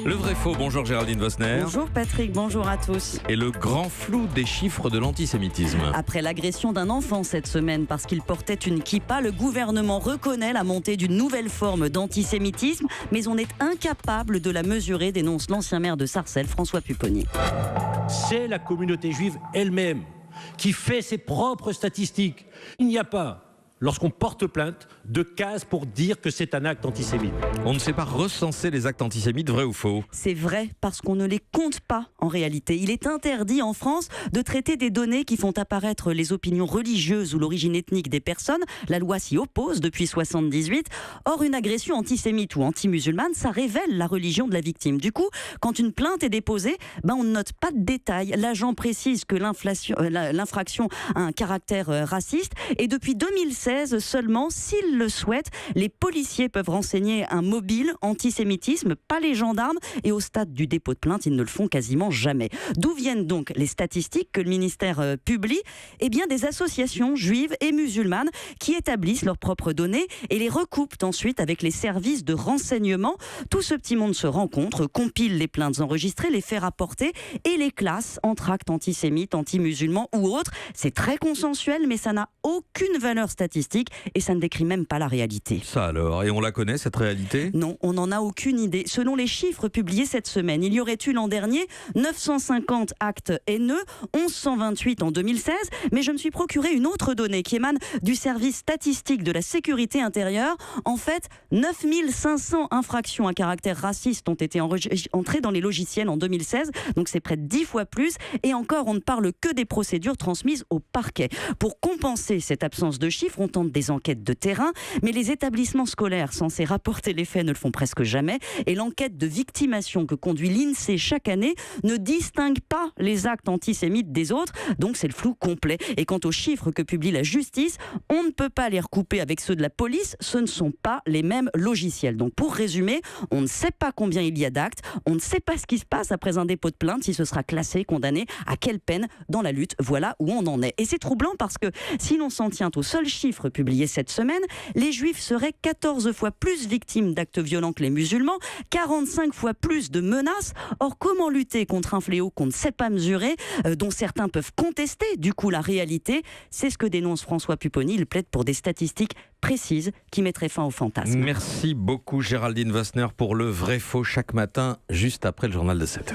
Le vrai faux, bonjour Géraldine Vosner. Bonjour Patrick, bonjour à tous. Et le grand flou des chiffres de l'antisémitisme. Après l'agression d'un enfant cette semaine parce qu'il portait une kippa, le gouvernement reconnaît la montée d'une nouvelle forme d'antisémitisme, mais on est incapable de la mesurer, dénonce l'ancien maire de Sarcelles, François Pupponi. C'est la communauté juive elle-même qui fait ses propres statistiques. Il n'y a pas, lorsqu'on porte plainte, de case pour dire que c'est un acte antisémite. On ne sait pas recenser les actes antisémites, vrai ou faux? C'est vrai parce qu'on ne les compte pas en réalité. Il est interdit en France de traiter des données qui font apparaître les opinions religieuses ou l'origine ethnique des personnes. La loi s'y oppose depuis 1978. Or, une agression antisémite ou anti-musulmane, ça révèle la religion de la victime. Du coup, quand une plainte est déposée, on ne note pas de détails. L'agent précise que l'infraction a un caractère raciste. Et depuis 2016 seulement, s'ils le souhaitent, les policiers peuvent renseigner un mobile antisémitisme, pas les gendarmes, et au stade du dépôt de plainte, ils ne le font quasiment jamais. D'où viennent donc les statistiques que le ministère publie? Eh bien, des associations juives et musulmanes qui établissent leurs propres données et les recoupent ensuite avec les services de renseignement. Tout ce petit monde se rencontre, compile les plaintes enregistrées, les fait rapporter et les classe entre actes antisémites, anti-musulmans ou autres. C'est très consensuel, mais ça n'a aucune valeur statistique et ça ne décrit même pas la réalité. Ça alors, et on la connaît cette réalité? Non, on n'en a aucune idée. Selon les chiffres publiés cette semaine, il y aurait eu l'an dernier 950 actes haineux, 1128 en 2016, mais je me suis procuré une autre donnée qui émane du service statistique de la sécurité intérieure. En fait, 9500 infractions à caractère raciste ont été entrées dans les logiciels en 2016, donc c'est près de 10 fois plus, et encore on ne parle que des procédures transmises au parquet. Pour compenser cette absence de chiffres, on tente des enquêtes de terrain, mais les établissements scolaires censés rapporter les faits ne le font presque jamais, et l'enquête de victimation que conduit l'INSEE chaque année ne distingue pas les actes antisémites des autres, donc c'est le flou complet. Et quant aux chiffres que publie la justice, on ne peut pas les recouper avec ceux de la police, ce ne sont pas les mêmes logiciels. Donc pour résumer, on ne sait pas combien il y a d'actes, on ne sait pas ce qui se passe après un dépôt de plainte, si ce sera classé, condamné, à quelle peine dans la lutte, voilà où on en est. Et c'est troublant parce que si l'on s'en tient aux seuls chiffres publiés cette semaine, les juifs seraient 14 fois plus victimes d'actes violents que les musulmans, 45 fois plus de menaces. Or, comment lutter contre un fléau qu'on ne sait pas mesurer, dont certains peuvent contester du coup la réalité? C'est ce que dénonce François Pupponi. Il plaide pour des statistiques précises qui mettraient fin au fantasme. Merci beaucoup Géraldine Vosner pour le vrai faux chaque matin, juste après le journal de 7h.